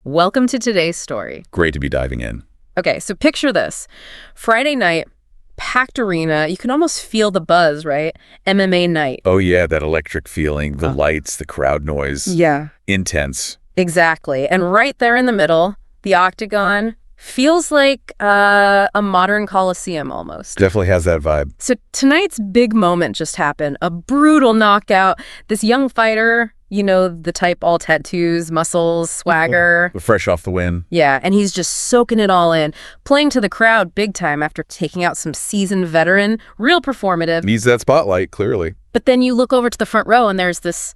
Welcome to today's story. Great to be diving in. Okay, so picture this. Friday night, packed arena. You can almost feel the buzz, right? MMA night. Oh yeah, that electric feeling, the lights, the crowd noise. Yeah. Intense. Exactly. And right there in the middle, the octagon feels like a modern coliseum almost. Definitely has that vibe. So tonight's big moment just happened. A brutal knockout. This young fighter, you know, the type, all tattoos, muscles, swagger. Fresh off the win. Yeah, and he's just soaking it all in, playing to the crowd big time after taking out some seasoned veteran, real performative. Needs that spotlight, clearly. But then you look over to the front row and there's this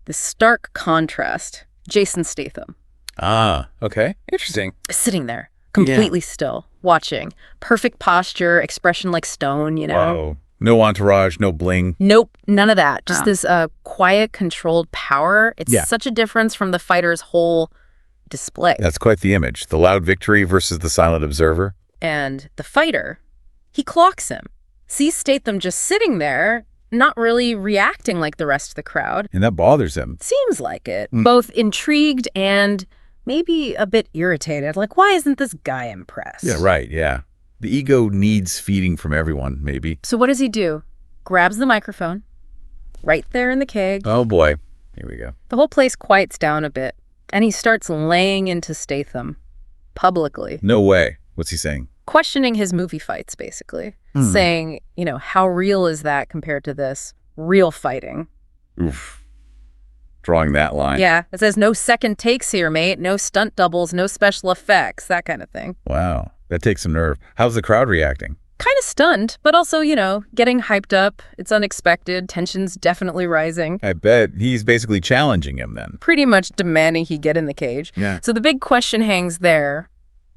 stark contrast. Jason Statham. Ah, okay. Interesting. Sitting there, completely still, watching. Perfect posture, expression like stone, you know? Whoa. No entourage, no bling. Nope, none of that. Just this quiet, controlled power. It's such a difference from the fighter's whole display. That's quite the image. The loud victory versus the silent observer. And the fighter, he clocks him. Sees Statham just sitting there, not really reacting like the rest of the crowd. And that bothers him. Seems like it. Both intrigued and maybe a bit irritated. Like, why isn't this guy impressed? Yeah, right, yeah. The ego needs feeding from everyone, maybe. So what does he do? Grabs the microphone, right there in the cage. Oh boy, here we go. The whole place quiets down a bit, and he starts laying into Statham, publicly. No way. What's he saying? Questioning his movie fights, basically. Saying, you know, how real is that compared to this real fighting? Oof. Drawing that line. Yeah, it says no second takes here, mate. No stunt doubles, no special effects, that kind of thing. Wow, that takes some nerve. How's the crowd reacting? Kind of stunned, but also, you know, getting hyped up. It's unexpected. Tension's definitely rising. I bet he's basically challenging him then. Pretty much demanding he get in the cage. Yeah. So the big question hangs there.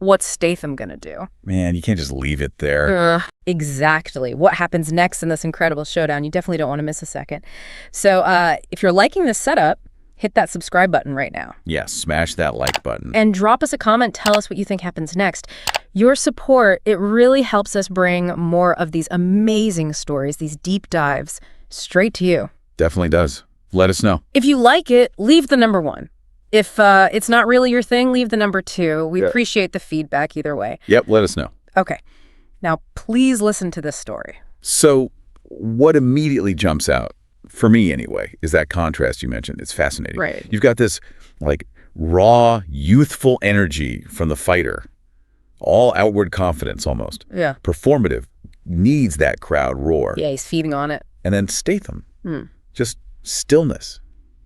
What's Statham gonna do? Man, you can't just leave it there. Exactly. What happens next in this incredible showdown? You definitely don't want to miss a second. So if you're liking this setup, hit that subscribe button right now. Yeah, smash that like button. And drop us a comment. Tell us what you think happens next. Your support, it really helps us bring more of these amazing stories, these deep dives, straight to you. Definitely does. Let us know. If you like it, leave the number 1. If it's not really your thing, leave the number 2. We appreciate the feedback either way. Yep, let us know. Okay. Now, please listen to this story. So what immediately jumps out, for me anyway, is that contrast you mentioned. It's fascinating. Right. You've got this like raw, youthful energy from the fighter, all outward confidence almost. Yeah. Performative, needs that crowd roar. Yeah, he's feeding on it. And then Statham, just stillness,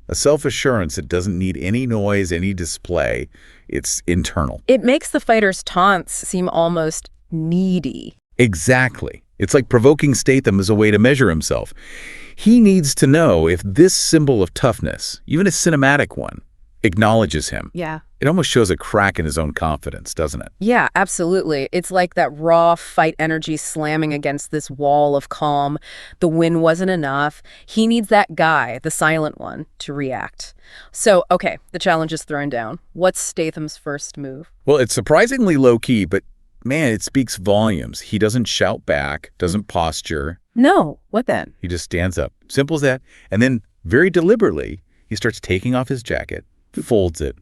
a self-assurance that doesn't need any noise, any display. It's internal. It makes the fighter's taunts seem almost needy. Exactly. It's like provoking Statham as a way to measure himself. He needs to know if this symbol of toughness, even a cinematic one, acknowledges him. Yeah. It almost shows a crack in his own confidence, doesn't it? Yeah, absolutely. It's like that raw fight energy slamming against this wall of calm. The win wasn't enough. He needs that guy, the silent one, to react. So, okay, the challenge is thrown down. What's Statham's first move? Well, it's surprisingly low-key, but man, it speaks volumes. He doesn't shout back, doesn't posture. No. What then? He just stands up. Simple as that. And then, very deliberately, he starts taking off his jacket, folds it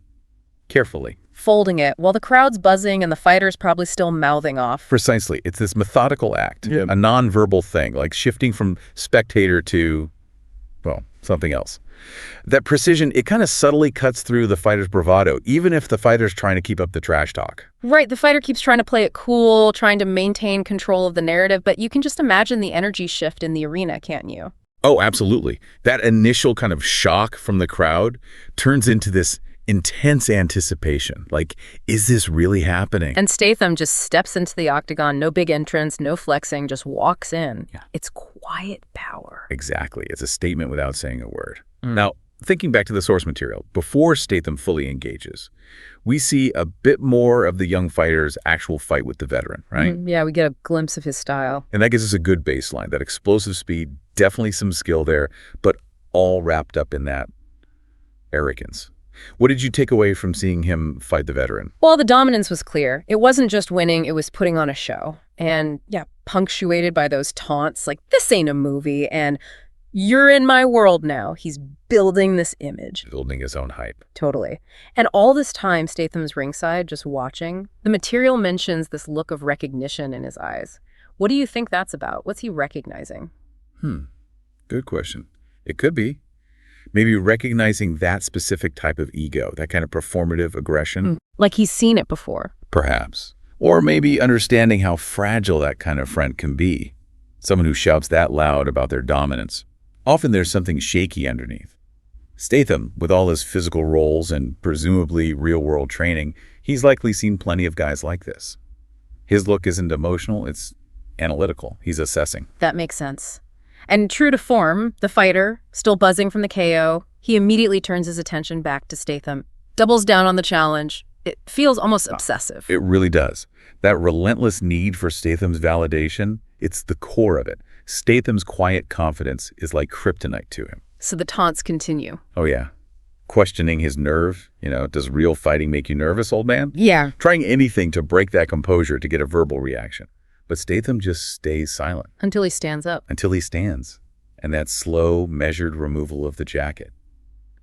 carefully. Folding it while the crowd's buzzing and the fighter's probably still mouthing off. Precisely. It's this methodical act, a nonverbal thing, like shifting from spectator to, well, something else. That precision, it kind of subtly cuts through the fighter's bravado, even if the fighter's trying to keep up the trash talk. Right, the fighter keeps trying to play it cool, trying to maintain control of the narrative, but you can just imagine the energy shift in the arena, can't you? Oh, absolutely. That initial kind of shock from the crowd turns into this intense anticipation. Like, is this really happening? And Statham just steps into the octagon, no big entrance, no flexing, just walks in. Yeah. It's quiet power. Exactly. It's a statement without saying a word. Now, thinking back to the source material, before Statham fully engages, we see a bit more of the young fighter's actual fight with the veteran, right? Yeah, we get a glimpse of his style. And that gives us a good baseline, that explosive speed, definitely some skill there, but all wrapped up in that arrogance. What did you take away from seeing him fight the veteran? Well, the dominance was clear. It wasn't just winning, it was putting on a show. And yeah, punctuated by those taunts like, this ain't a movie, and You're in my world now. He's building this image. Building his own hype. Totally. And all this time, Statham's ringside, just watching. The material mentions this look of recognition in his eyes. What do you think that's about? What's he recognizing? Good question. It could be. Maybe recognizing that specific type of ego, that kind of performative aggression. Like he's seen it before. Perhaps. Or maybe understanding how fragile that kind of friend can be. Someone who shouts that loud about their dominance. Often there's something shaky underneath. Statham, with all his physical roles and presumably real-world training, he's likely seen plenty of guys like this. His look isn't emotional, it's analytical. He's assessing. That makes sense. And true to form, the fighter, still buzzing from the KO, he immediately turns his attention back to Statham, doubles down on the challenge. It feels almost obsessive. It really does. That relentless need for Statham's validation, it's the core of it. Statham's quiet confidence is like kryptonite to him. So the taunts continue. Oh, yeah. Questioning his nerve. Does real fighting make you nervous, old man? Yeah. Trying anything to break that composure to get a verbal reaction. But Statham just stays silent. Until he stands up. Until he stands. And that slow, measured removal of the jacket.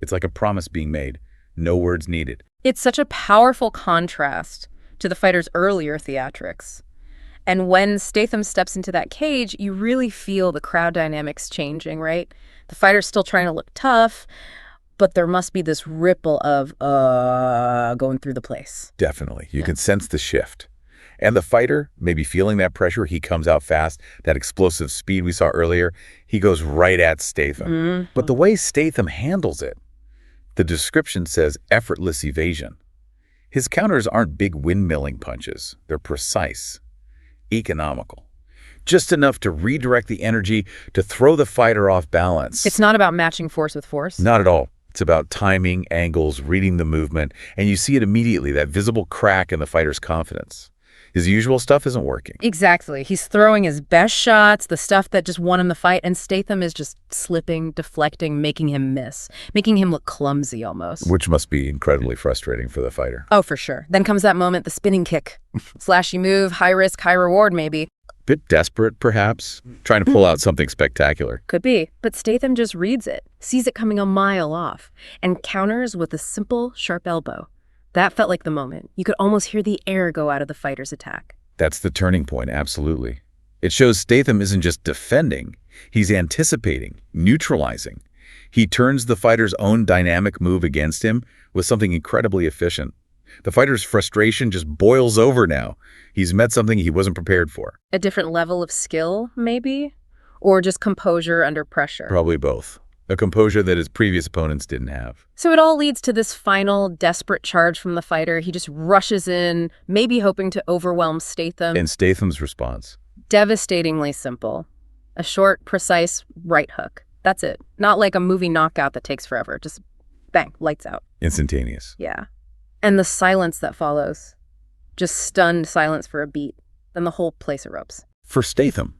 It's like a promise being made. No words needed. It's such a powerful contrast to the fighter's earlier theatrics. And when Statham steps into that cage, you really feel the crowd dynamics changing, right? The fighter's still trying to look tough, but there must be this ripple of going through the place. Definitely. You can sense the shift. And the fighter, maybe feeling that pressure, he comes out fast, that explosive speed we saw earlier, he goes right at Statham. But the way Statham handles it, the description says effortless evasion. His counters aren't big windmilling punches. They're precise, economical. Just enough to redirect the energy to throw the fighter off balance. It's not about matching force with force? Not at all. It's about timing, angles, reading the movement, and you see it immediately, that visible crack in the fighter's confidence. His usual stuff isn't working. Exactly. He's throwing his best shots, the stuff that just won him the fight, and Statham is just slipping, deflecting, making him miss, making him look clumsy almost. Which must be incredibly frustrating for the fighter. Oh, for sure. Then comes that moment, the spinning kick. Slashy move, high risk, high reward maybe. Bit desperate, perhaps, trying to pull out something spectacular. Could be, but Statham just reads it, sees it coming a mile off, and counters with a simple, sharp elbow. That felt like the moment. You could almost hear the air go out of the fighter's attack. That's the turning point, absolutely. It shows Statham isn't just defending, he's anticipating, neutralizing. He turns the fighter's own dynamic move against him with something incredibly efficient. The fighter's frustration just boils over now. He's met something he wasn't prepared for. A different level of skill, maybe? Or just composure under pressure? Probably both. A composure that his previous opponents didn't have. So it all leads to this final desperate charge from the fighter. He just rushes in, maybe hoping to overwhelm Statham. And Statham's response? Devastatingly simple. A short, precise right hook. That's it. Not like a movie knockout that takes forever. Just bang, lights out. Instantaneous. Yeah. And the silence that follows. Just stunned silence for a beat. Then the whole place erupts. For Statham,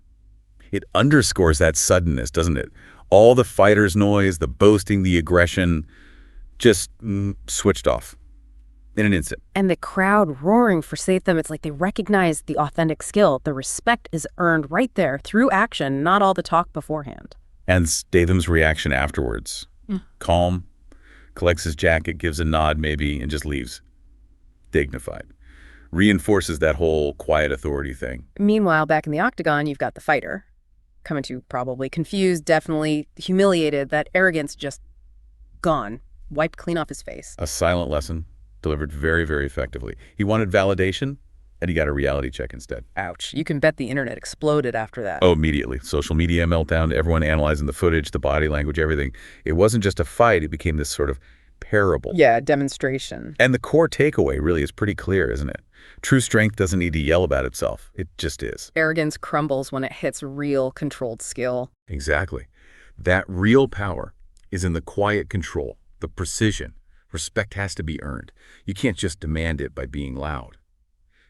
it underscores that suddenness, doesn't it? All the fighter's noise, the boasting, the aggression, just switched off in an instant. And the crowd roaring for Statham, it's like they recognize the authentic skill. The respect is earned right there through action, not all the talk beforehand. And Statham's reaction afterwards. Calm, collects his jacket, gives a nod maybe, and just leaves. Dignified. Reinforces that whole quiet authority thing. Meanwhile, back in the octagon, you've got the fighter. Coming to probably confused, definitely humiliated, that arrogance just gone, wiped clean off his face. A silent lesson, delivered very, very effectively. He wanted validation, and he got a reality check instead. Ouch. You can bet the internet exploded after that. Oh, immediately. Social media meltdown, everyone analyzing the footage, the body language, everything. It wasn't just a fight, it became this sort of parable. Yeah, demonstration. And the core takeaway really is pretty clear, isn't it? True strength doesn't need to yell about itself. It just is. Arrogance crumbles when it hits real, controlled skill. Exactly. That real power is in the quiet control, the precision. Respect has to be earned. You can't just demand it by being loud.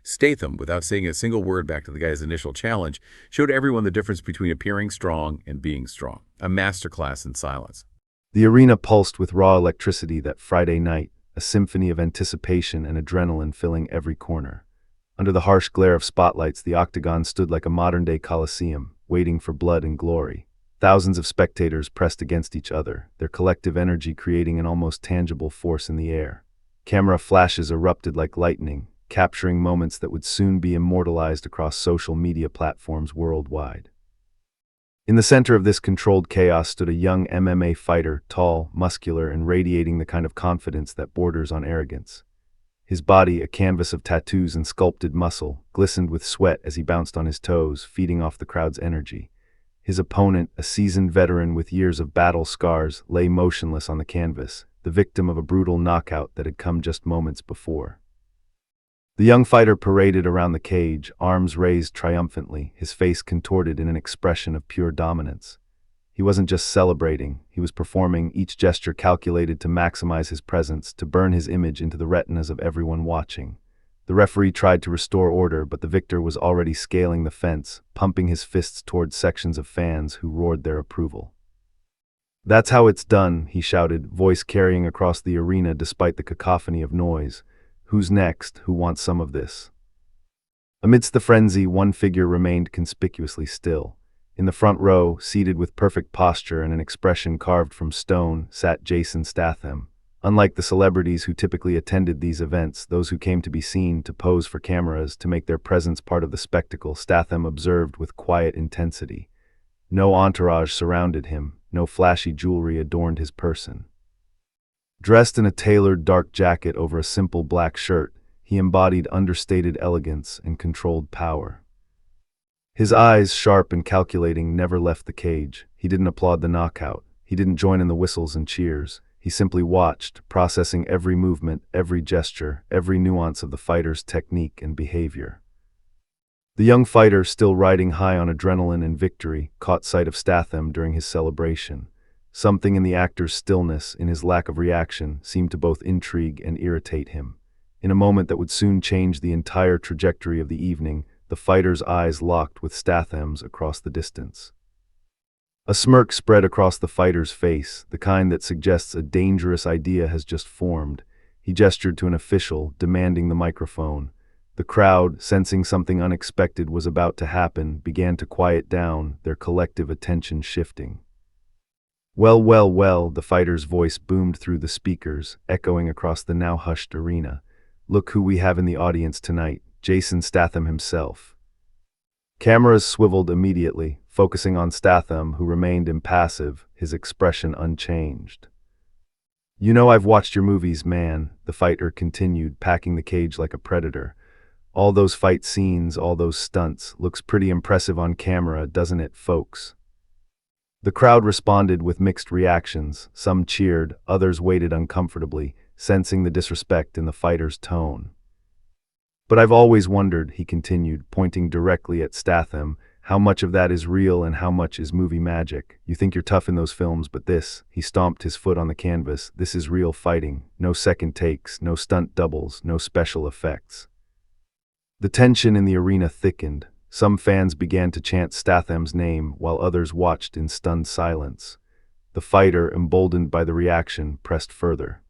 Statham, without saying a single word back to the guy's initial challenge, showed everyone the difference between appearing strong and being strong. A masterclass in silence. The arena pulsed with raw electricity that Friday night, a symphony of anticipation and adrenaline filling every corner. Under the harsh glare of spotlights, the octagon stood like a modern-day coliseum, waiting for blood and glory. Thousands of spectators pressed against each other, their collective energy creating an almost tangible force in the air. Camera flashes erupted like lightning, capturing moments that would soon be immortalized across social media platforms worldwide. In the center of this controlled chaos stood a young MMA fighter, tall, muscular, and radiating the kind of confidence that borders on arrogance. His body, a canvas of tattoos and sculpted muscle, glistened with sweat as he bounced on his toes, feeding off the crowd's energy. His opponent, a seasoned veteran with years of battle scars, lay motionless on the canvas, the victim of a brutal knockout that had come just moments before. The young fighter paraded around the cage, arms raised triumphantly, his face contorted in an expression of pure dominance. He wasn't just celebrating, he was performing, each gesture calculated to maximize his presence, to burn his image into the retinas of everyone watching. The referee tried to restore order, but the victor was already scaling the fence, pumping his fists towards sections of fans who roared their approval. "That's how it's done," he shouted, voice carrying across the arena despite the cacophony of noise. "Who's next? Who wants some of this?" Amidst the frenzy, one figure remained conspicuously still. In the front row, seated with perfect posture and an expression carved from stone, sat Jason Statham. Unlike the celebrities who typically attended these events, those who came to be seen, to pose for cameras, to make their presence part of the spectacle, Statham observed with quiet intensity. No entourage surrounded him, no flashy jewelry adorned his person. Dressed in a tailored dark jacket over a simple black shirt, he embodied understated elegance and controlled power. His eyes, sharp and calculating, never left the cage. He didn't applaud the knockout. He didn't join in the whistles and cheers. He simply watched, processing every movement, every gesture, every nuance of the fighter's technique and behavior. The young fighter, still riding high on adrenaline and victory, caught sight of Statham during his celebration. Something in the actor's stillness, in his lack of reaction, seemed to both intrigue and irritate him. In a moment that would soon change the entire trajectory of the evening, the fighter's eyes locked with Statham's across the distance. A smirk spread across the fighter's face, the kind that suggests a dangerous idea has just formed. He gestured to an official, demanding the microphone. The crowd, sensing something unexpected was about to happen, began to quiet down, their collective attention shifting. "Well, well, well," the fighter's voice boomed through the speakers, echoing across the now hushed arena. "Look who we have in the audience tonight, Jason Statham himself." Cameras swiveled immediately, focusing on Statham, who remained impassive, his expression unchanged. "You know I've watched your movies, man," the fighter continued, packing the cage like a predator. "All those fight scenes, all those stunts, looks pretty impressive on camera, doesn't it, folks?" The crowd responded with mixed reactions. Some cheered, others waited uncomfortably, sensing the disrespect in the fighter's tone. "But I've always wondered," he continued, pointing directly at Statham, "how much of that is real and how much is movie magic. You think you're tough in those films, but this," he stomped his foot on the canvas, "this is real fighting. No second takes, no stunt doubles, no special effects." The tension in the arena thickened. Some fans began to chant Statham's name, while others watched in stunned silence. The fighter, emboldened by the reaction, pressed further.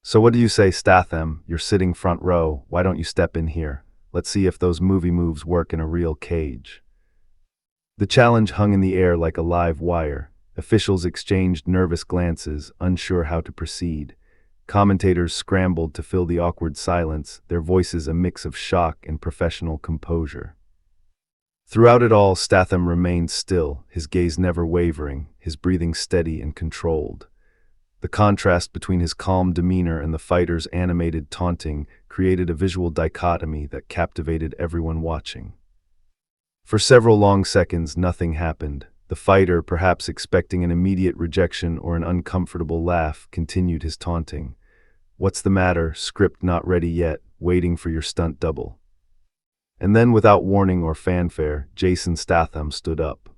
"So what do you say, Statham? You're sitting front row. Why don't you step in here? Let's see if those movie moves work in a real cage." The challenge hung in the air like a live wire. Officials exchanged nervous glances, unsure how to proceed. Commentators scrambled to fill the awkward silence, their voices a mix of shock and professional composure. Throughout it all, Statham remained still, his gaze never wavering, his breathing steady and controlled. The contrast between his calm demeanor and the fighter's animated taunting created a visual dichotomy that captivated everyone watching. For several long seconds, nothing happened. The fighter, perhaps expecting an immediate rejection or an uncomfortable laugh, continued his taunting. "What's the matter? Script not ready yet, waiting for your stunt double." And then, without warning or fanfare, Jason Statham stood up.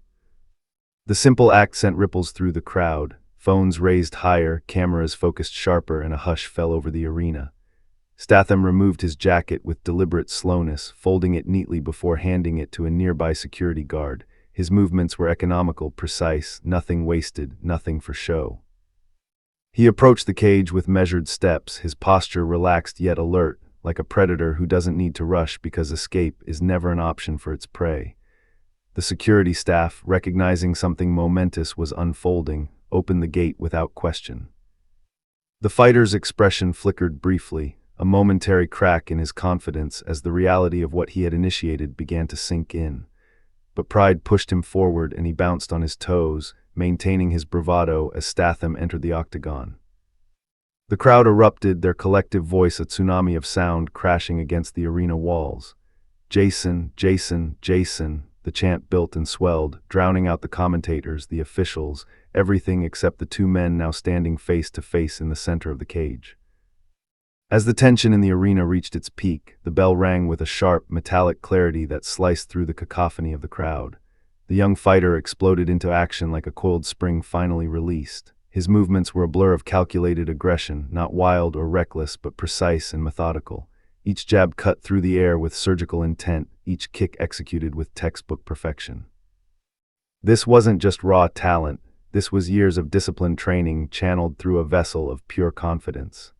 The simple act sent ripples through the crowd. Phones raised higher, cameras focused sharper, and a hush fell over the arena. Statham removed his jacket with deliberate slowness, folding it neatly before handing it to a nearby security guard. His movements were economical, precise, nothing wasted, nothing for show. He approached the cage with measured steps, his posture relaxed yet alert, like a predator who doesn't need to rush because escape is never an option for its prey. The security staff, recognizing something momentous was unfolding, opened the gate without question. The fighter's expression flickered briefly, a momentary crack in his confidence as the reality of what he had initiated began to sink in. But pride pushed him forward and he bounced on his toes, maintaining his bravado as Statham entered the octagon. The crowd erupted, their collective voice a tsunami of sound crashing against the arena walls. "Jason, Jason, Jason," the chant built and swelled, drowning out the commentators, the officials, everything except the two men now standing face to face in the center of the cage. As the tension in the arena reached its peak, the bell rang with a sharp, metallic clarity that sliced through the cacophony of the crowd. The young fighter exploded into action like a coiled spring finally released. His movements were a blur of calculated aggression, not wild or reckless, but precise and methodical. Each jab cut through the air with surgical intent, each kick executed with textbook perfection. This wasn't just raw talent, this was years of disciplined training channeled through a vessel of pure confidence.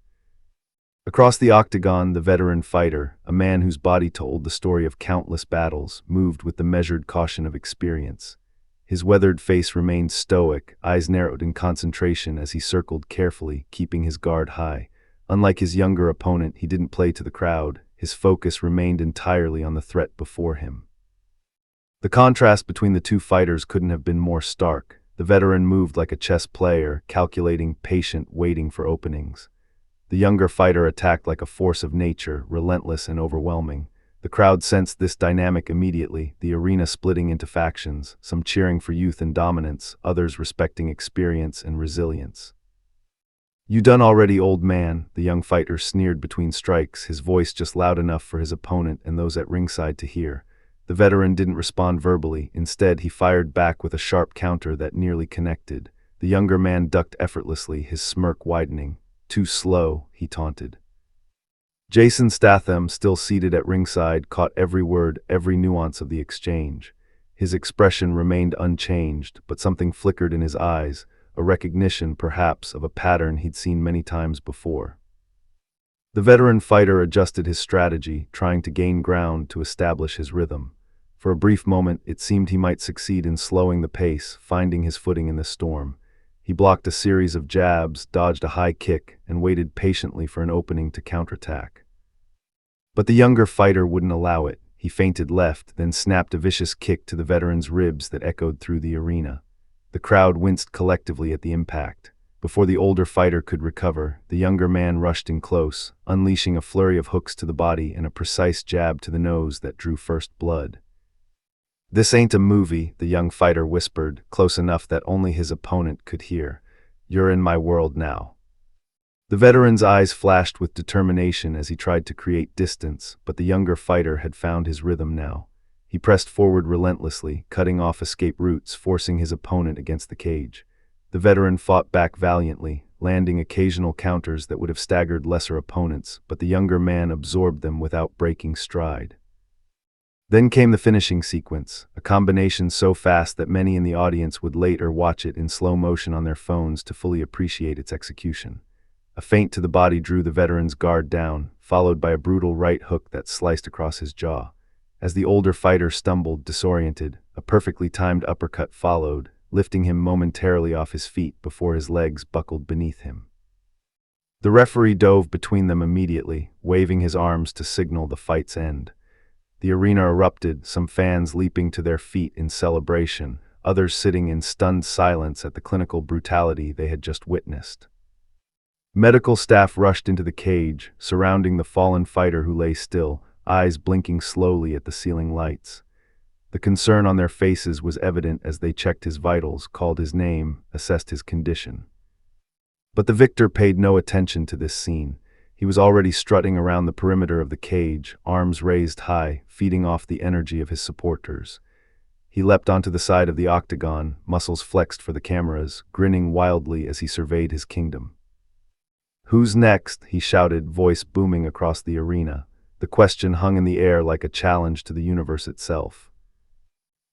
Across the octagon, the veteran fighter, a man whose body told the story of countless battles, moved with the measured caution of experience. His weathered face remained stoic, eyes narrowed in concentration as he circled carefully, keeping his guard high. Unlike his younger opponent, he didn't play to the crowd. His focus remained entirely on the threat before him. The contrast between the two fighters couldn't have been more stark. The veteran moved like a chess player, calculating, patient, waiting for openings. The younger fighter attacked like a force of nature, relentless and overwhelming. The crowd sensed this dynamic immediately, the arena splitting into factions, some cheering for youth and dominance, others respecting experience and resilience. "You done already, old man," the young fighter sneered between strikes, his voice just loud enough for his opponent and those at ringside to hear. The veteran didn't respond verbally, instead he fired back with a sharp counter that nearly connected. The younger man ducked effortlessly, his smirk widening. "Too slow," he taunted. Jason Statham, still seated at ringside, caught every word, every nuance of the exchange. His expression remained unchanged, but something flickered in his eyes, a recognition, perhaps, of a pattern he'd seen many times before. The veteran fighter adjusted his strategy, trying to gain ground to establish his rhythm. For a brief moment, it seemed he might succeed in slowing the pace, finding his footing in the storm. He blocked a series of jabs, dodged a high kick, and waited patiently for an opening to counterattack. But the younger fighter wouldn't allow it. He feinted left, then snapped a vicious kick to the veteran's ribs that echoed through the arena. The crowd winced collectively at the impact. Before the older fighter could recover, the younger man rushed in close, unleashing a flurry of hooks to the body and a precise jab to the nose that drew first blood. "This ain't a movie," the young fighter whispered, close enough that only his opponent could hear. "You're in my world now." The veteran's eyes flashed with determination as he tried to create distance, but the younger fighter had found his rhythm now. He pressed forward relentlessly, cutting off escape routes, forcing his opponent against the cage. The veteran fought back valiantly, landing occasional counters that would have staggered lesser opponents, but the younger man absorbed them without breaking stride. Then came the finishing sequence, a combination so fast that many in the audience would later watch it in slow motion on their phones to fully appreciate its execution. A feint to the body drew the veteran's guard down, followed by a brutal right hook that sliced across his jaw. As the older fighter stumbled, disoriented, a perfectly timed uppercut followed, lifting him momentarily off his feet before his legs buckled beneath him. The referee dove between them immediately, waving his arms to signal the fight's end. The arena erupted, some fans leaping to their feet in celebration, others sitting in stunned silence at the clinical brutality they had just witnessed. Medical staff rushed into the cage, surrounding the fallen fighter who lay still, eyes blinking slowly at the ceiling lights. The concern on their faces was evident as they checked his vitals, called his name, assessed his condition. But the victor paid no attention to this scene. He was already strutting around the perimeter of the cage, arms raised high, feeding off the energy of his supporters. He leapt onto the side of the octagon, muscles flexed for the cameras, grinning wildly as he surveyed his kingdom. "Who's next?" he shouted, voice booming across the arena. The question hung in the air like a challenge to the universe itself.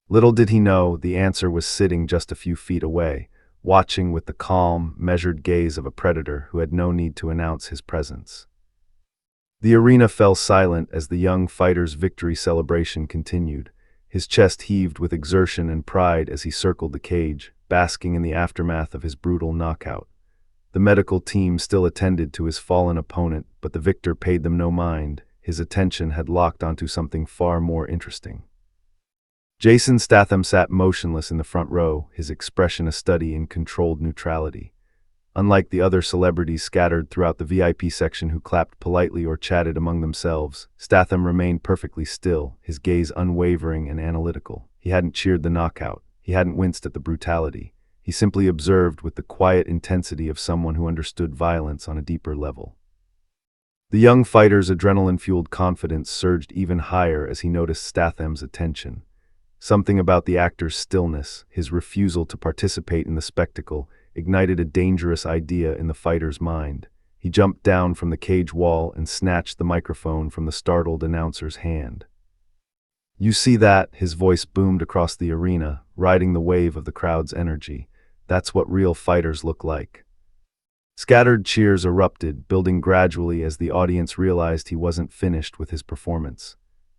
Little did he know, the answer was sitting just a few feet away, watching with the calm, measured gaze of a predator who had no need to announce his presence. The arena fell silent as the young fighter's victory celebration continued. His chest heaved with exertion and pride as he circled the cage, basking in the aftermath of his brutal knockout. The medical team still attended to his fallen opponent, but the victor paid them no mind. His attention had locked onto something far more interesting. Jason Statham sat motionless in the front row, his expression a study in controlled neutrality. Unlike the other celebrities scattered throughout the VIP section who clapped politely or chatted among themselves, Statham remained perfectly still, his gaze unwavering and analytical. He hadn't cheered the knockout. He hadn't winced at the brutality. He simply observed with the quiet intensity of someone who understood violence on a deeper level. The young fighter's adrenaline-fueled confidence surged even higher as he noticed Statham's attention. Something about the actor's stillness, his refusal to participate in the spectacle, ignited a dangerous idea in the fighter's mind. He jumped down from the cage wall and snatched the microphone from the startled announcer's hand. "You see that?" His voice boomed across the arena, riding the wave of the crowd's energy. "That's what real fighters look like." Scattered cheers erupted, building gradually as the audience realized he wasn't finished with his performance.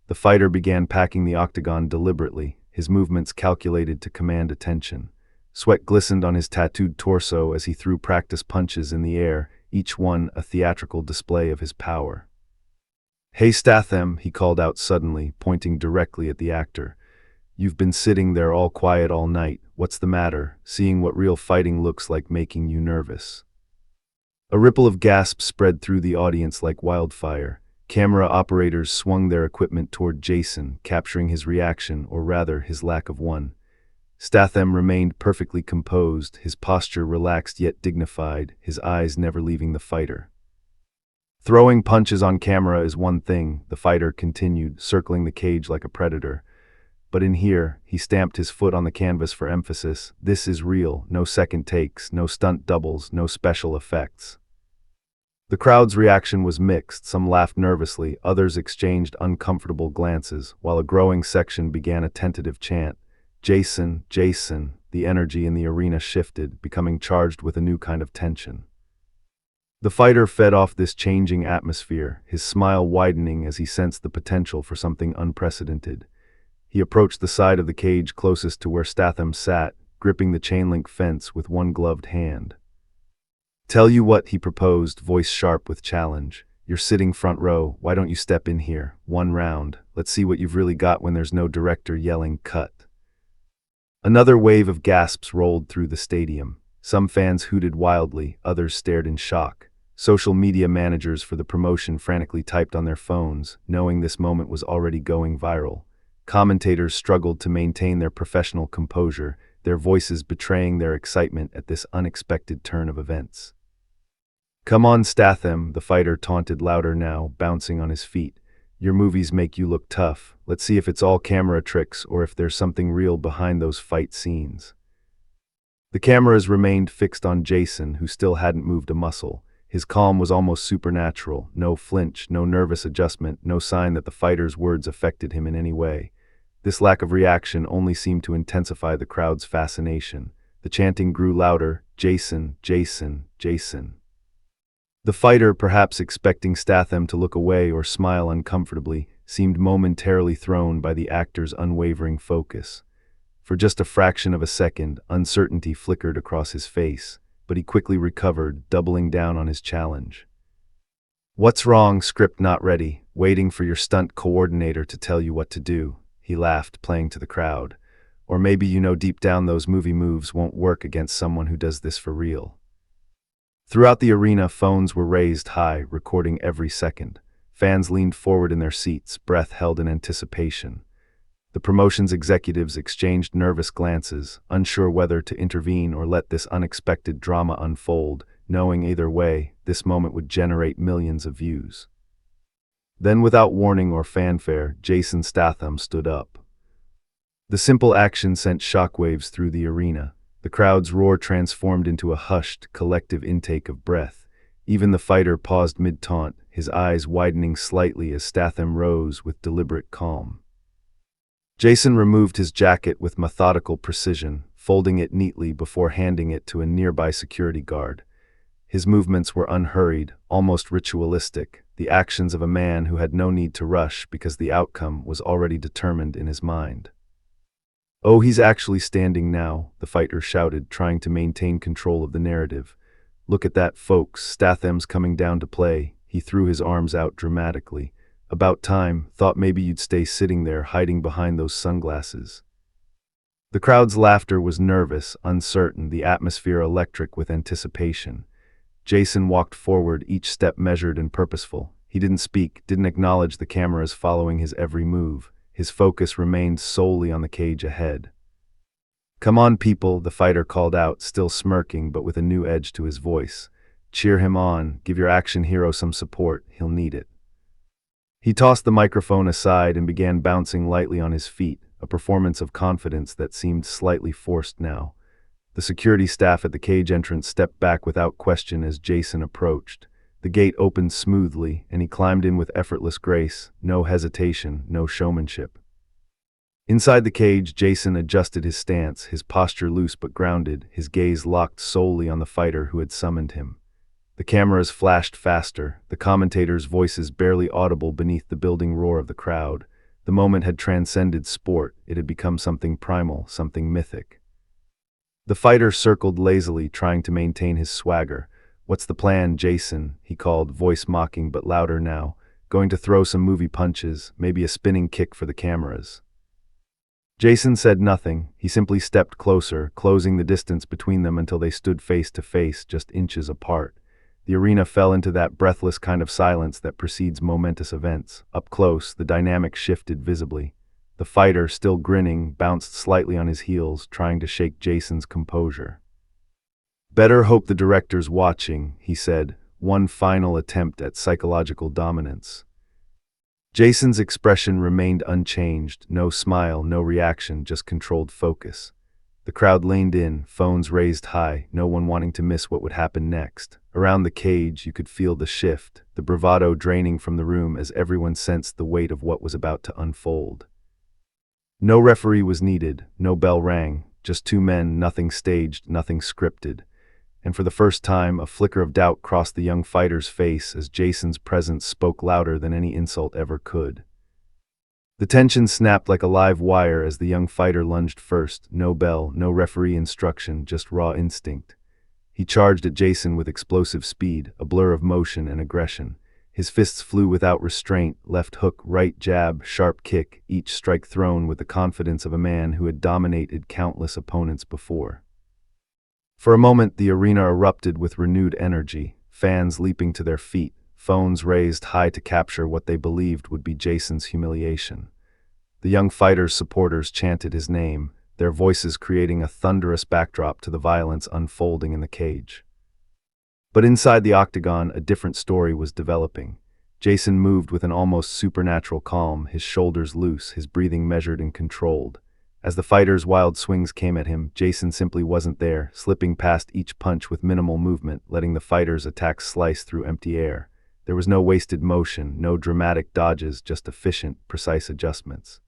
The fighter began packing the octagon deliberately, his movements calculated to command attention. Sweat glistened on his tattooed torso as he threw practice punches in the air, each one a theatrical display of his power. "Hey Statham," he called out suddenly, pointing directly at the actor. "You've been sitting there all quiet all night. What's the matter? Seeing what real fighting looks like making you nervous?" A ripple of gasps spread through the audience like wildfire. Camera operators swung their equipment toward Jason, capturing his reaction, or rather, his lack of one. Statham remained perfectly composed, his posture relaxed yet dignified, his eyes never leaving the fighter. "Throwing punches on camera is one thing," the fighter continued, circling the cage like a predator. "But in here," he stamped his foot on the canvas for emphasis, "this is real, no second takes, no stunt doubles, no special effects." The crowd's reaction was mixed. Some laughed nervously, others exchanged uncomfortable glances, while a growing section began a tentative chant. "Jason, Jason." The energy in the arena shifted, becoming charged with a new kind of tension. The fighter fed off this changing atmosphere, his smile widening as he sensed the potential for something unprecedented. He approached the side of the cage closest to where Statham sat, gripping the chain-link fence with one gloved hand. "Tell you what," he proposed, voice sharp with challenge. "You're sitting front row, why don't you step in here? One round. Let's see what you've really got when there's no director yelling, 'Cut.'" Another wave of gasps rolled through the stadium. Some fans hooted wildly, others stared in shock. Social media managers for the promotion frantically typed on their phones, knowing this moment was already going viral. Commentators struggled to maintain their professional composure, their voices betraying their excitement at this unexpected turn of events. "Come on, Statham," the fighter taunted louder now, bouncing on his feet. "Your movies make you look tough. Let's see if it's all camera tricks or if there's something real behind those fight scenes." The cameras remained fixed on Jason, who still hadn't moved a muscle. His calm was almost supernatural, no flinch, no nervous adjustment, no sign that the fighter's words affected him in any way. This lack of reaction only seemed to intensify the crowd's fascination. The chanting grew louder, "Jason, Jason, Jason." The fighter, perhaps expecting Statham to look away or smile uncomfortably, seemed momentarily thrown by the actor's unwavering focus. For just a fraction of a second, uncertainty flickered across his face, but he quickly recovered, doubling down on his challenge. "What's wrong? Script not ready, waiting for your stunt coordinator to tell you what to do," he laughed, playing to the crowd. "Or maybe you know deep down those movie moves won't work against someone who does this for real." Throughout the arena, phones were raised high, recording every second. Fans leaned forward in their seats, breath held in anticipation. The promotion's executives exchanged nervous glances, unsure whether to intervene or let this unexpected drama unfold, knowing either way, this moment would generate millions of views. Then, without warning or fanfare, Jason Statham stood up. The simple action sent shockwaves through the arena. The crowd's roar transformed into a hushed, collective intake of breath. Even the fighter paused mid-taunt, his eyes widening slightly as Statham rose with deliberate calm. Jason removed his jacket with methodical precision, folding it neatly before handing it to a nearby security guard. His movements were unhurried, almost ritualistic, the actions of a man who had no need to rush because the outcome was already determined in his mind. "Oh, he's actually standing now," the fighter shouted, trying to maintain control of the narrative. "Look at that, folks, Statham's coming down to play." He threw his arms out dramatically. "About time, thought maybe you'd stay sitting there, hiding behind those sunglasses." The crowd's laughter was nervous, uncertain, the atmosphere electric with anticipation. Jason walked forward, each step measured and purposeful. He didn't speak, didn't acknowledge the cameras following his every move. His focus remained solely on the cage ahead. "Come on, people," the fighter called out, still smirking but with a new edge to his voice. "Cheer him on, give your action hero some support, he'll need it." He tossed the microphone aside and began bouncing lightly on his feet, a performance of confidence that seemed slightly forced now. The security staff at the cage entrance stepped back without question as Jason approached. The gate opened smoothly, and he climbed in with effortless grace, no hesitation, no showmanship. Inside the cage, Jason adjusted his stance, his posture loose but grounded, his gaze locked solely on the fighter who had summoned him. The cameras flashed faster, the commentators' voices barely audible beneath the building roar of the crowd. The moment had transcended sport, it had become something primal, something mythic. The fighter circled lazily, trying to maintain his swagger. "What's the plan, Jason?" he called, voice mocking but louder now. "Going to throw some movie punches, maybe a spinning kick for the cameras?" Jason said nothing. He simply stepped closer, closing the distance between them until they stood face to face, just inches apart. The arena fell into that breathless kind of silence that precedes momentous events. Up close, the dynamic shifted visibly. The fighter, still grinning, bounced slightly on his heels, trying to shake Jason's composure. "Better hope the director's watching," he said, one final attempt at psychological dominance. Jason's expression remained unchanged, no smile, no reaction, just controlled focus. The crowd leaned in, phones raised high, no one wanting to miss what would happen next. Around the cage, you could feel the shift, the bravado draining from the room as everyone sensed the weight of what was about to unfold. No referee was needed, no bell rang, just two men, nothing staged, nothing scripted. And for the first time, a flicker of doubt crossed the young fighter's face as Jason's presence spoke louder than any insult ever could. The tension snapped like a live wire as the young fighter lunged first, no bell, no referee instruction, just raw instinct. He charged at Jason with explosive speed, a blur of motion and aggression. His fists flew without restraint, left hook, right jab, sharp kick, each strike thrown with the confidence of a man who had dominated countless opponents before. For a moment, the arena erupted with renewed energy, fans leaping to their feet, phones raised high to capture what they believed would be Jason's humiliation. The young fighter's supporters chanted his name, their voices creating a thunderous backdrop to the violence unfolding in the cage. But inside the octagon, a different story was developing. Jason moved with an almost supernatural calm, his shoulders loose, his breathing measured and controlled. As the fighter's wild swings came at him, Jason simply wasn't there, slipping past each punch with minimal movement, letting the fighter's attacks slice through empty air. There was no wasted motion, no dramatic dodges, just efficient, precise adjustments.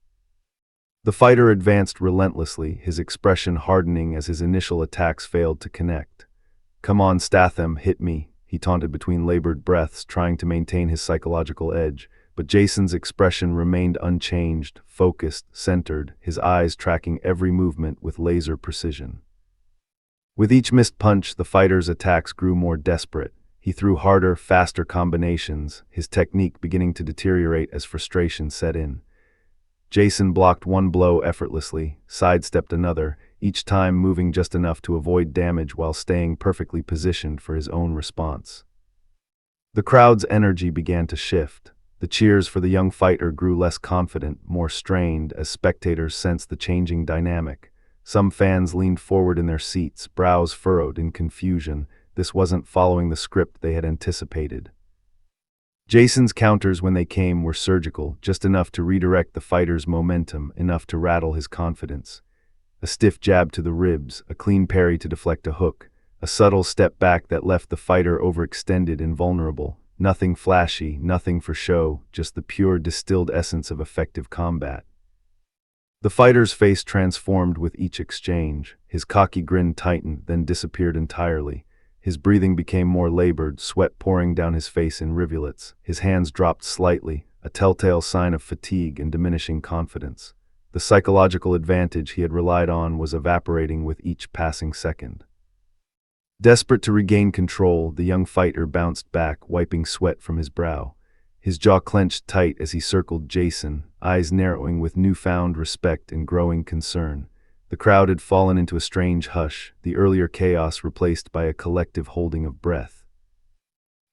The fighter advanced relentlessly, his expression hardening as his initial attacks failed to connect. "Come on, Statham, hit me," he taunted between labored breaths, trying to maintain his psychological edge. But Jason's expression remained unchanged, focused, centered, his eyes tracking every movement with laser precision. With each missed punch, the fighter's attacks grew more desperate. He threw harder, faster combinations, his technique beginning to deteriorate as frustration set in. Jason blocked one blow effortlessly, sidestepped another, each time moving just enough to avoid damage while staying perfectly positioned for his own response. The crowd's energy began to shift. The cheers for the young fighter grew less confident, more strained, as spectators sensed the changing dynamic. Some fans leaned forward in their seats, brows furrowed in confusion. This wasn't following the script they had anticipated. Jason's counters, when they came, were surgical, just enough to redirect the fighter's momentum, enough to rattle his confidence. A stiff jab to the ribs, a clean parry to deflect a hook, a subtle step back that left the fighter overextended and vulnerable. Nothing flashy, nothing for show, just the pure distilled essence of effective combat. The fighter's face transformed with each exchange. His cocky grin tightened, then disappeared entirely. His breathing became more labored, sweat pouring down his face in rivulets. His hands dropped slightly, a telltale sign of fatigue and diminishing confidence. The psychological advantage he had relied on was evaporating with each passing second. Desperate to regain control, the young fighter bounced back, wiping sweat from his brow. His jaw clenched tight as he circled Jason, eyes narrowing with newfound respect and growing concern. The crowd had fallen into a strange hush, the earlier chaos replaced by a collective holding of breath.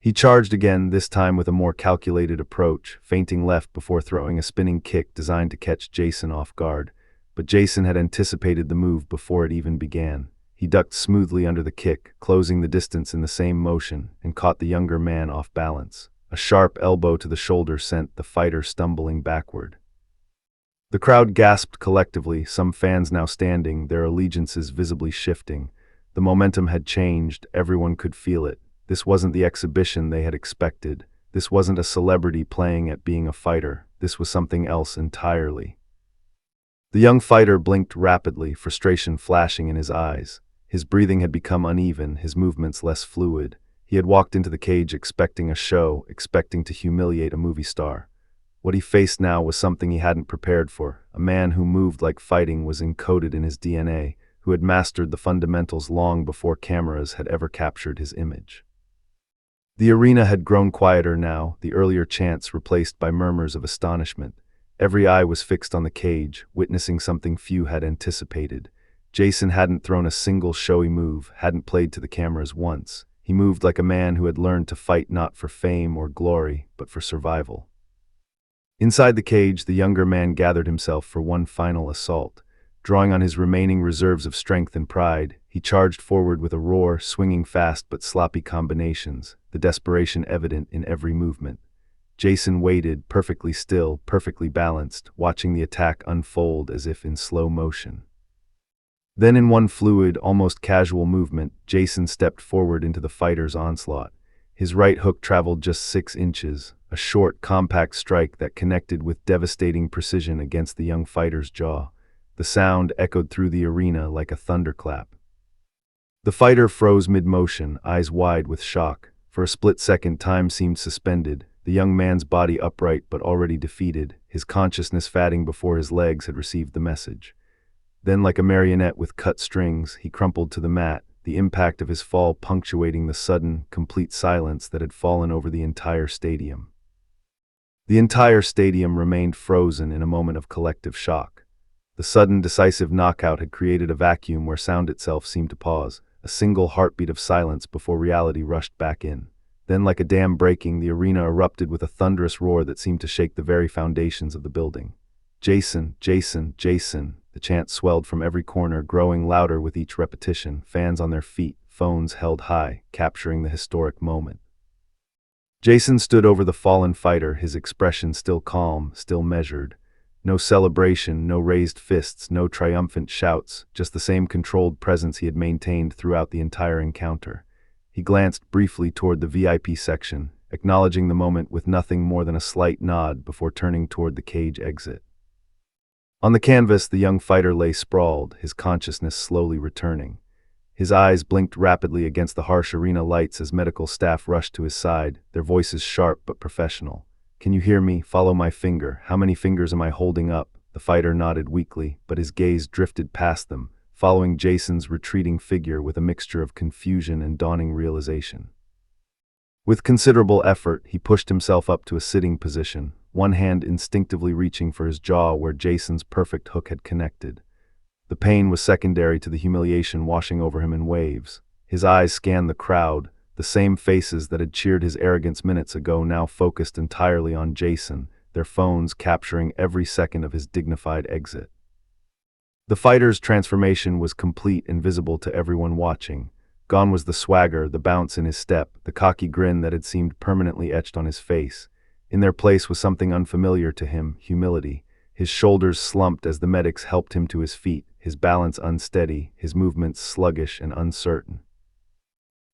He charged again, this time with a more calculated approach, feinting left before throwing a spinning kick designed to catch Jason off guard. But Jason had anticipated the move before it even began. He ducked smoothly under the kick, closing the distance in the same motion, and caught the younger man off balance. A sharp elbow to the shoulder sent the fighter stumbling backward. The crowd gasped collectively, some fans now standing, their allegiances visibly shifting. The momentum had changed, everyone could feel it. This wasn't the exhibition they had expected. This wasn't a celebrity playing at being a fighter. This was something else entirely. The young fighter blinked rapidly, frustration flashing in his eyes. His breathing had become uneven, his movements less fluid. He had walked into the cage expecting a show, expecting to humiliate a movie star. What he faced now was something he hadn't prepared for. A man who moved like fighting was encoded in his DNA, who had mastered the fundamentals long before cameras had ever captured his image. The arena had grown quieter now, the earlier chants replaced by murmurs of astonishment. Every eye was fixed on the cage, witnessing something few had anticipated. Jason hadn't thrown a single showy move, hadn't played to the cameras once. He moved like a man who had learned to fight not for fame or glory, but for survival. Inside the cage, the younger man gathered himself for one final assault. Drawing on his remaining reserves of strength and pride, he charged forward with a roar, swinging fast but sloppy combinations, the desperation evident in every movement. Jason waited, perfectly still, perfectly balanced, watching the attack unfold as if in slow motion. Then in one fluid, almost casual movement, Jason stepped forward into the fighter's onslaught. His right hook traveled just 6 inches, a short, compact strike that connected with devastating precision against the young fighter's jaw. The sound echoed through the arena like a thunderclap. The fighter froze mid-motion, eyes wide with shock. For a split second, time seemed suspended, the young man's body upright but already defeated, his consciousness fading before his legs had received the message. Then, like a marionette with cut strings, he crumpled to the mat, the impact of his fall punctuating the sudden, complete silence that had fallen over the entire stadium. The entire stadium remained frozen in a moment of collective shock. The sudden, decisive knockout had created a vacuum where sound itself seemed to pause, a single heartbeat of silence before reality rushed back in. Then, like a dam breaking, the arena erupted with a thunderous roar that seemed to shake the very foundations of the building. "Jason, Jason, Jason." The chant swelled from every corner, growing louder with each repetition, fans on their feet, phones held high, capturing the historic moment. Jason stood over the fallen fighter, his expression still calm, still measured. No celebration, no raised fists, no triumphant shouts, just the same controlled presence he had maintained throughout the entire encounter. He glanced briefly toward the VIP section, acknowledging the moment with nothing more than a slight nod before turning toward the cage exit. On the canvas, the young fighter lay sprawled, his consciousness slowly returning. His eyes blinked rapidly against the harsh arena lights as medical staff rushed to his side, their voices sharp but professional. "Can you hear me? Follow my finger. How many fingers am I holding up?" The fighter nodded weakly, but his gaze drifted past them, following Jason's retreating figure with a mixture of confusion and dawning realization. With considerable effort, he pushed himself up to a sitting position, one hand instinctively reaching for his jaw where Jason's perfect hook had connected. The pain was secondary to the humiliation washing over him in waves. His eyes scanned the crowd, the same faces that had cheered his arrogance minutes ago now focused entirely on Jason, their phones capturing every second of his dignified exit. The fighter's transformation was complete and visible to everyone watching. Gone was the swagger, the bounce in his step, the cocky grin that had seemed permanently etched on his face. In their place was something unfamiliar to him, humility. His shoulders slumped as the medics helped him to his feet, his balance unsteady, his movements sluggish and uncertain.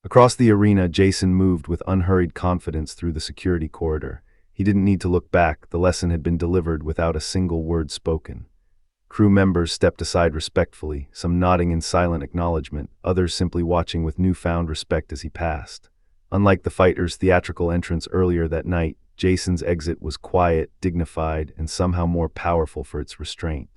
Across the arena, Jason moved with unhurried confidence through the security corridor. He didn't need to look back, the lesson had been delivered without a single word spoken. Crew members stepped aside respectfully, some nodding in silent acknowledgement, others simply watching with newfound respect as he passed. Unlike the fighter's theatrical entrance earlier that night, Jason's exit was quiet, dignified, and somehow more powerful for its restraint.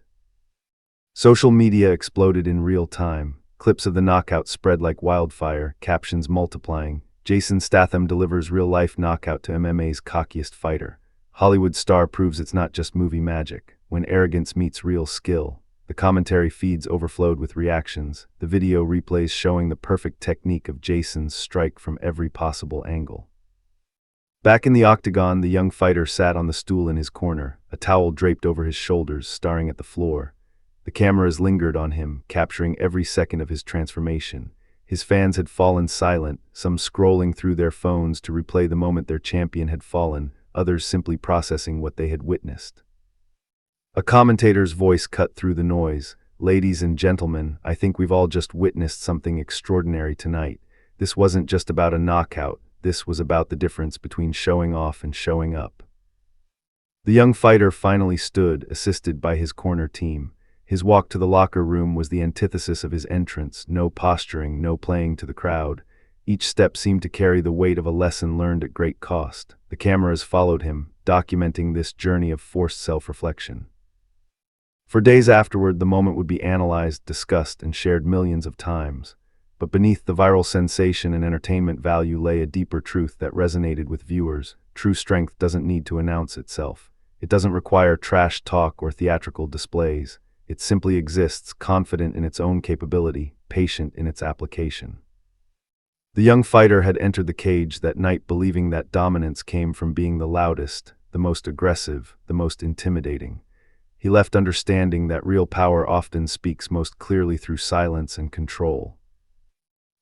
Social media exploded in real time. Clips of the knockout spread like wildfire, captions multiplying. Jason Statham delivers real-life knockout to MMA's cockiest fighter. Hollywood star proves it's not just movie magic. When arrogance meets real skill. The commentary feeds overflowed with reactions. The video replays showing the perfect technique of Jason's strike from every possible angle. Back in the octagon, the young fighter sat on the stool in his corner, a towel draped over his shoulders, staring at the floor. The cameras lingered on him, capturing every second of his transformation. His fans had fallen silent, some scrolling through their phones to replay the moment their champion had fallen, others simply processing what they had witnessed. A commentator's voice cut through the noise. "Ladies and gentlemen, I think we've all just witnessed something extraordinary tonight. This wasn't just about a knockout. This was about the difference between showing off and showing up." The young fighter finally stood, assisted by his corner team. His walk to the locker room was the antithesis of his entrance. No posturing, no playing to the crowd. Each step seemed to carry the weight of a lesson learned at great cost. The cameras followed him, documenting this journey of forced self-reflection. For days afterward, the moment would be analyzed, discussed, and shared millions of times. But beneath the viral sensation and entertainment value lay a deeper truth that resonated with viewers. True strength doesn't need to announce itself. It doesn't require trash talk or theatrical displays. It simply exists, confident in its own capability, patient in its application. The young fighter had entered the cage that night believing that dominance came from being the loudest, the most aggressive, the most intimidating. He left understanding that real power often speaks most clearly through silence and control.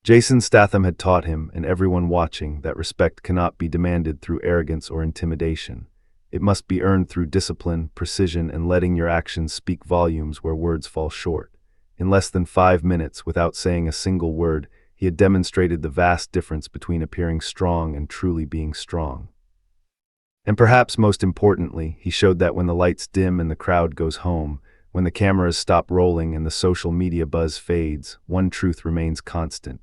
Jason Statham had taught him, and everyone watching, that respect cannot be demanded through arrogance or intimidation. It must be earned through discipline, precision, and letting your actions speak volumes where words fall short. In less than 5 minutes, without saying a single word, he had demonstrated the vast difference between appearing strong and truly being strong. And perhaps most importantly, he showed that when the lights dim and the crowd goes home, when the cameras stop rolling and the social media buzz fades, one truth remains constant.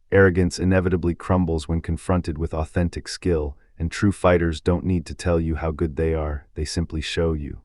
Arrogance inevitably crumbles when confronted with authentic skill, and true fighters don't need to tell you how good they are, they simply show you.